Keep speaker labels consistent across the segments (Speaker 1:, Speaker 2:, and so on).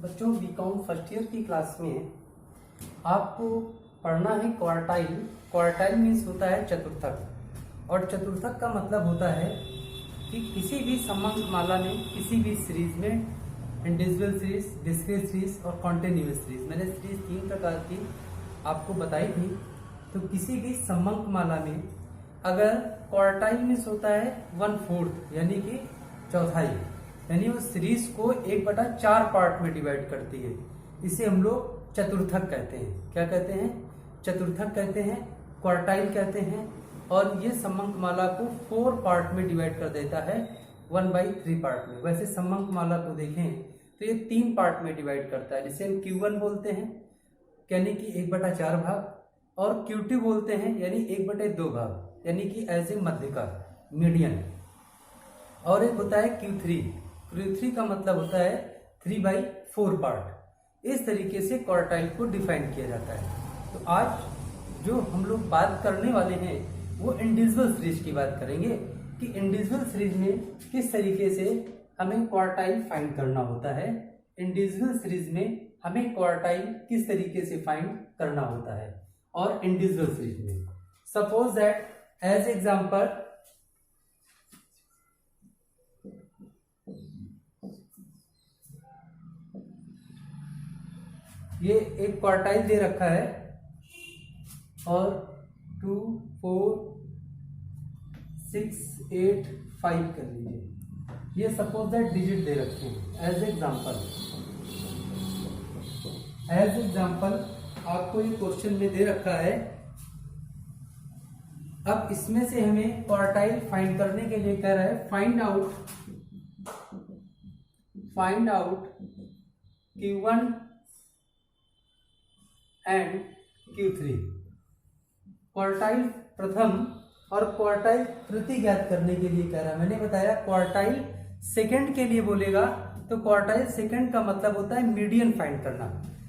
Speaker 1: बच्चों BCom first year की class में आपको पढ़ना है क्वार्टाइल। क्वार्टाइल मीन्स होता है चतुर्थक, और चतुर्थक का मतलब होता है कि किसी भी समंक माला में, किसी भी सीरीज में, इंडिविजुअल सीरीज, डिस्क्रीट सीरीज और कॉन्टिन्यूअस सीरीज, मैंने सीरीज 3 प्रकार की आपको बताई थी। तो किसी भी समंक माला में अगर क्वार्टाइल मीन्स होता है 1/4 यानी कि चौथाई, यानी वो सीरीज को 1/4 पार्ट में डिवाइड करती है। इसे हम लोग चतुर्थक कहते हैं। क्या कहते हैं? चतुर्थक कहते हैं, क्वार्टाइल कहते हैं। और ये समंक माला को 4 पार्ट में डिवाइड कर देता है, 1/3 पार्ट में। वैसे समंक माला को देखें तो ये 3 पार्ट में डिवाइड करता है, जिसे हम Q1 बोलते हैं यानी कि 1/4 भाग, और Q2 बोलते हैं यानी 1/2 भाग, यानी कि एज ए मध्यका, मीडियन। और एक होता है Q3 का मतलब होता है 3/4 पार्ट। इस तरीके से क्वार्टाइल को डिफाइन किया जाता है। तो आज जो हम लोग बात करने वाले हैं वो इंडिविजुअल सीरीज की बात करेंगे कि इंडिविजुअल सीरीज में किस तरीके से हमें क्वार्टाइल फाइंड करना होता है। इंडिविजुअल सीरीज में हमें क्वार्टाइल किस तरीके से फाइंड करना होता है। और इंडिविजुअल सीरीज में सपोज दैट एज एग्जांपल ये एक क्वार्टाइल दे रखा है और 2, 4, 6, 8, 5 कर लीजिए। ये सपोज दैट डिजिट दे रखे हैं एज एग्जांपल आपको ये क्वेश्चन में दे रखा है। अब इसमें से हमें क्वार्टाइल फाइंड करने के लिए कह रहा है find out Q1 and Q3। Quartile प्रथम और क्वार्टाइल तृतीय ज्ञात करने के लिए कह रहा है। मैंने बताया क्वार्टाइल सेकंड के लिए बोलेगा तो क्वार्टाइल सेकंड का मतलब होता है मीडियन फाइंड करना।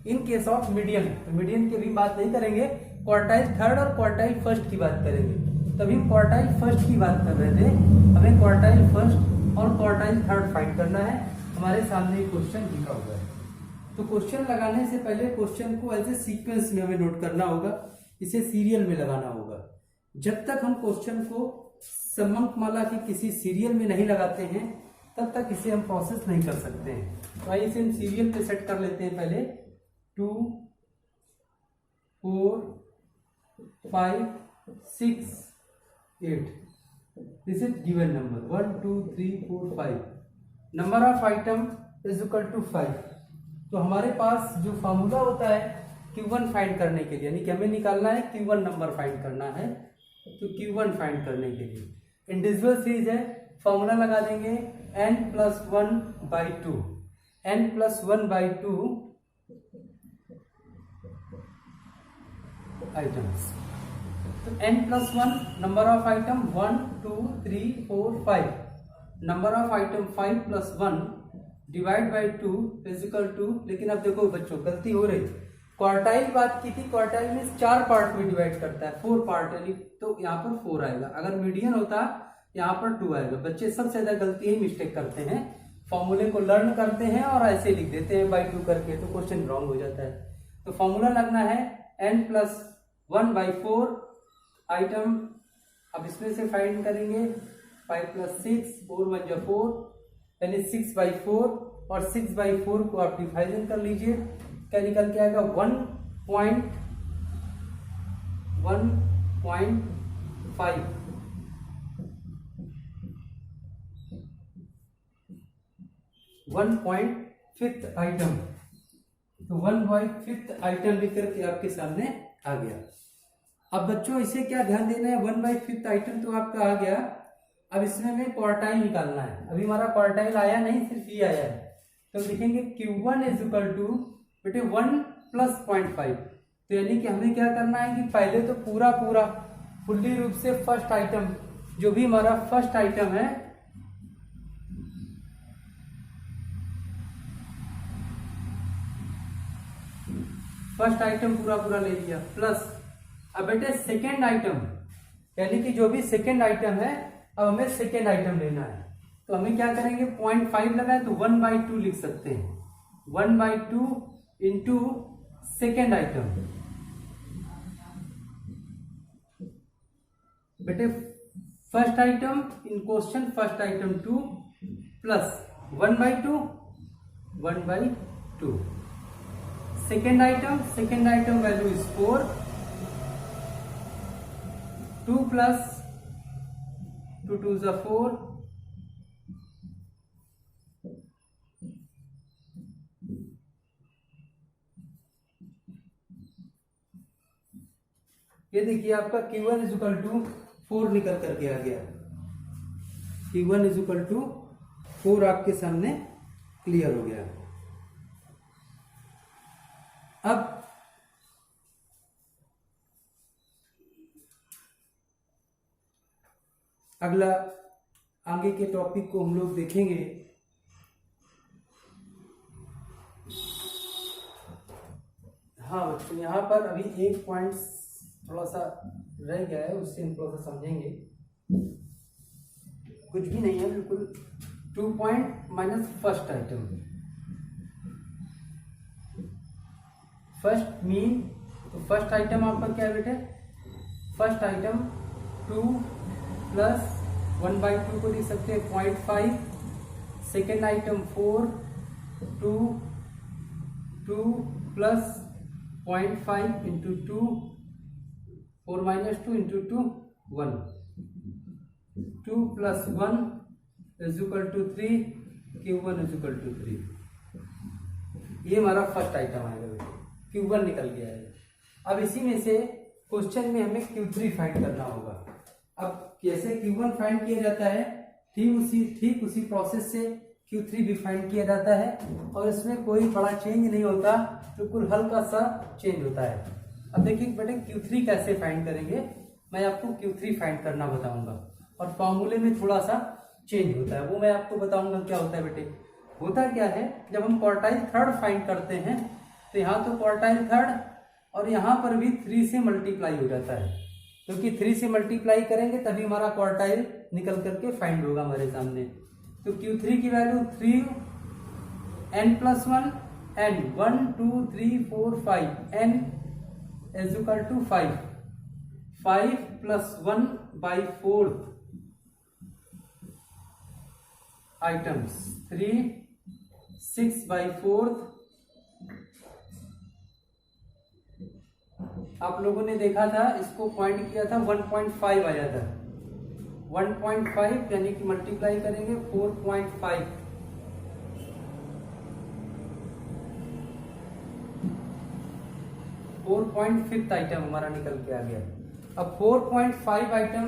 Speaker 1: इन केस ऑफ मीडियन, तो मीडियन की भी बात नहीं करेंगे, क्वार्टाइल थर्ड और क्वार्टाइल फर्स्ट की बात करेंगे। तभी क्वार्टाइल फर्स्ट की बात कर रहे थे, हमें क्वार्टाइल फर्स्ट और क्वार्टाइल थर्ड फाइंड करना है। हमारे सामने क्वेश्चन लिखा हुआ है, तो क्वेश्चन लगाने से पहले क्वेश्चन को ऐसे सीक्वेंस में हमें नोट करना होगा, इसे सीरियल में लगाना होगा। जब तक हम क्वेश्चन को समंक माला की किसी सीरियल में नहीं लगाते हैं तब तक इसे हम प्रोसेस नहीं कर सकते हैं। तो आइए इसे हम सीरियल पे सेट कर लेते हैं। पहले 2, 4, 5, 6, 8, this is given number 1, 2, 3, 4, 5। Number of item is equal to 5। तो हमारे पास जो फॉर्मूला होता है Q1 फाइंड करने के लिए, यानी कि हमें निकालना है Q1 नंबर फाइंड करना है। तो Q1 फाइंड करने के लिए इंडिविजुअल सीरीज है, फॉर्मूला लगा देंगे n+1/2, n+1/2 आइटम्स। तो n+1 number of item 1, 2, 3, 4, 5, number of item 5 + 1 divide by 2 is equal to. लेकिन अब देखो बच्चों गलती हो रही, क्वार्टाइल बात की थी, क्वार्टाइल में 4 पार्ट में डिवाइड करता है, 4 पार्ट, यानी तो यहाँ पर 4 आएगा। अगर मीडियन होता यहाँ पर 2 आएगा। बच्चे सबसे ज्यादा गलती ही मिस्टेक करते हैं, फॉर्मूले को लर्न करते हैं और ऐसे लिख देते हैं बाई 2 करके, तो क्वेश्चन रॉन्ग हो जाता है। तो फॉर्मूला लगना है n+1/4 आइटम। अब इसमें से फाइंड करेंगे 5 + 6, 4 × 1 = 4, यानी 6/4, और 6/4 को आप डिवाइजन कर लीजिए, क्या निकल के आएगा 1.5। 1/5 आइटम, तो 1/5 आइटम लिख करके आपके सामने आ गया। अब बच्चों इसे क्या ध्यान देना है, 1/5 आइटम तो आपका आ गया। अब इसमें हमें क्वार्टाइल निकालना है। अभी हमारा क्वार्टाइल आया नहीं, सिर्फ ये आया है। तो लिखेंगे Q1 इज इक्वल टू बेटे 1 + 0.5। तो यानी कि हमें क्या करना है कि पहले तो पूरा फुल्ली रूप से फर्स्ट आइटम, जो भी हमारा फर्स्ट आइटम है, फर्स्ट आइटम पूरा ले लिया, प्लस अब बेटे सेकेंड आइटम, यानी कि जो भी सेकेंड आइटम है, अब हमें सेकेंड आइटम लेना है। तो हमें क्या करेंगे, 0.5 लगा है तो 1/2 लिख सकते हैं। 1/2 इंटू सेकेंड आइटम। बेटे first item in question, first item 2 plus 1/2 1/2। Second item value is 4, 2 plus 2 2 is 4, ये देखिए आपका Q1 इजुकल टू 4 निकल करके आ गया। Q1 इजुकल टू 4 आपके सामने क्लियर हो गया। अब अगला आगे के टॉपिक को हम लोग देखेंगे। हाँ बच्चों, यहाँ पर अभी एक पॉइंट थोड़ा सा रह गया है, उससे हम थोड़ा सा समझेंगे। कुछ भी नहीं है, बिल्कुल 2 point minus first item. First mean, तो फर्स्ट आइटम आपका क्या है बेटे? फर्स्ट आइटम 2 प्लस 1/2 को लिख सकते हैं 0.5। Second item 4, 2 plus 0.5 into 2, 4 minus 2 into 2 1, 2 plus 1 is equal to 3, Q1 is equal to 3। ये हमारा फर्स्ट आइटम आएगा बेटे, Q1 निकल गया है। अब इसी में से क्वेश्चन में हमें Q3 फाइंड करना होगा। अब कैसे Q1 फाइंड किया जाता है, ठीक उसी प्रोसेस से Q3 भी फाइंड किया जाता है, और इसमें कोई बड़ा चेंज नहीं होता, बिल्कुल हल्का सा चेंज होता है। अब देखिए बेटे Q3 कैसे फाइंड करेंगे, मैं आपको Q3 फाइंड करना बताऊंगा, और फॉर्मूले में थोड़ा सा चेंज होता है, वो मैं आपको बताऊंगा क्या होता है बेटे। होता क्या है, जब हम क्वार्टाइल थर्ड फाइंड करते हैं तो यहाँ तो क्वार्टाइल थर्ड, और यहाँ पर भी 3 से मल्टीप्लाई हो जाता है, क्योंकि 3 से मल्टीप्लाई करेंगे तभी हमारा क्वार्टाइल निकल करके फाइंड होगा हमारे सामने। तो Q3 की value 3 n+1 n 1 2 3 4 5 n is equal to 5 plus 1/4 items 3 6/4। आप लोगों ने देखा था, इसको पॉइंट किया था 1.5 आया था, 1.5 यानी कि मल्टीप्लाई करेंगे 4.5, 4.5 आइटम हमारा निकल के आ गया। अब 4.5 आइटम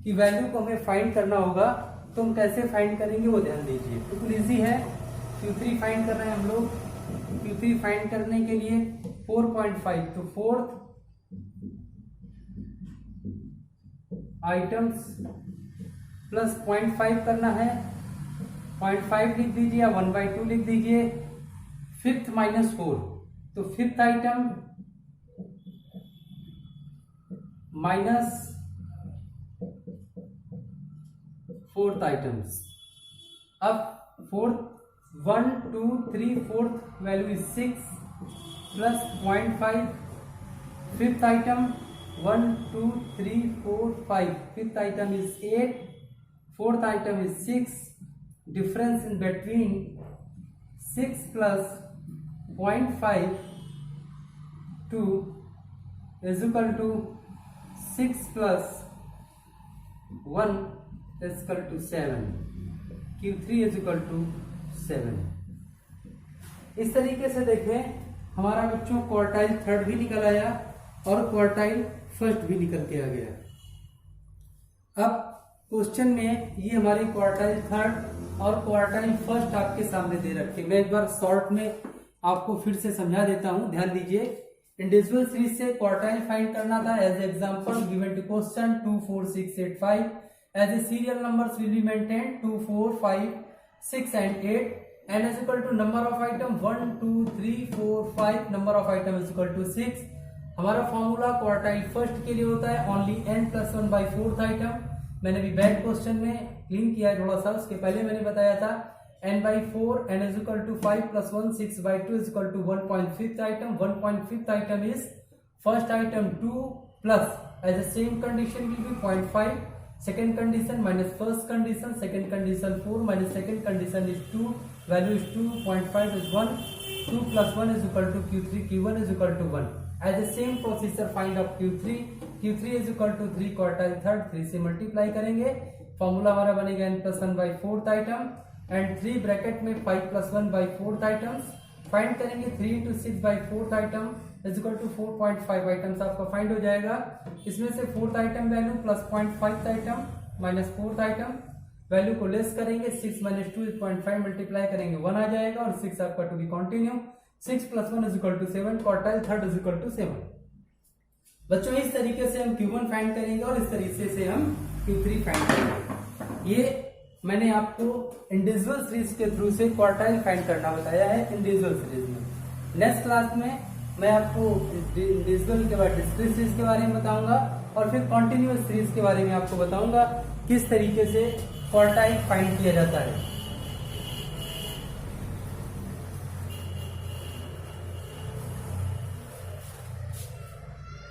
Speaker 1: की वैल्यू को हमें फाइंड करना होगा, तो हम कैसे फाइंड करेंगे वो ध्यान दीजिए। बिल्कुल इजी है। Q3 फाइंड कर रहे हैं हम लोग। Q3 फाइंड करने के लिए 4.5, तो फोर्थ आइटम्स प्लस 0.5 करना है, 0.5 लिख दीजिए या 1/2 लिख दीजिए। फिफ्थ माइनस 4, तो fifth item minus fourth items. अब fourth 1 2 3 fourth value is 6 plus 0.5। Fifth item 1 2 3 4 5, fifth item is 8, fourth item is 6। Difference in between 6 plus 0.5 2 is equal to 6 plus 1 is equal to 7। Q3 is equal to 7। इस तरीके से देखें, हमारा बच्चों quartile third भी निकल आया और क्वार्टाइल फर्स्ट भी निकल के आ गया। अब क्वेश्चन में ये हमारे क्वार्टाइल थर्ड और क्वार्टाइल फर्स्ट आपके सामने दे रखे। मैं एक बार शॉर्ट में आपको फिर से समझा देता हूं, ध्यान दीजिए। इंडिविजुअल सीरीज से क्वार्टाइल फाइंड करना था। As example given to question 2 4 6 8 5 as a serial numbers will be maintain 2 4 5 6 and 8 n is equal to number of item 1 2 3 4 5 number of item is equal to 6। हमारा फॉर्मूला क्वार्टाइल फर्स्ट के लिए होता है only n plus 1/4 item. मैंने भी back question में clean किया है थोड़ा सा, उसके पहले मैंने बताया था n by 4, n is equal to 5 plus 1, 6 by 2 is equal to 1.5th item. 1.5th item is first item 2 plus, as the same condition will be 0.5, second condition minus first condition, second condition 4 minus second condition is 2, value is 2, 0.5 is 1, 2 plus 1 is equal to Q3, Q1 is equal to 1. As the same procedure find of Q3, Q3 is equal to 3 quartile third, 3 से multiply करेंगे, formula हमारा बनेगा n plus 1 by 4th item and 3 bracket में 5 plus 1 by 4th items. Find करेंगे 3 into 6 by 4th item is equal to 4.5 items आपका find हो जाएगा. इसमें से 4th item value plus 0.5th item minus 4th item value को less करेंगे. 6 minus 2 is 0.5 multiply करेंगे 1 आ जाएगा और 6 आपका to be continue. 6 plus 1 is equal to 7, quartile third is equal to 7. बच्चों इस तरीके से हम Q1 फाइंड करेंगे और इस तरीके से हम Q3 फाइंड करेंगे. ये मैंने आपको इंडिविजुअल सीरीज के थ्रू से क्वार्टाइल फाइंड करना बताया है इंडिविजुअल सीरीज में. नेक्स्ट क्लास में मैं आपको इंडिविजुअल के बाद डिस्क्रीट सीरीज के बारे में बताऊंगा और फिर कॉन्टिन्यूअस सीरीज के बारे में आपको बताऊंगा किस तरीके से क्वार्टाइल फाइंड किया जाता है.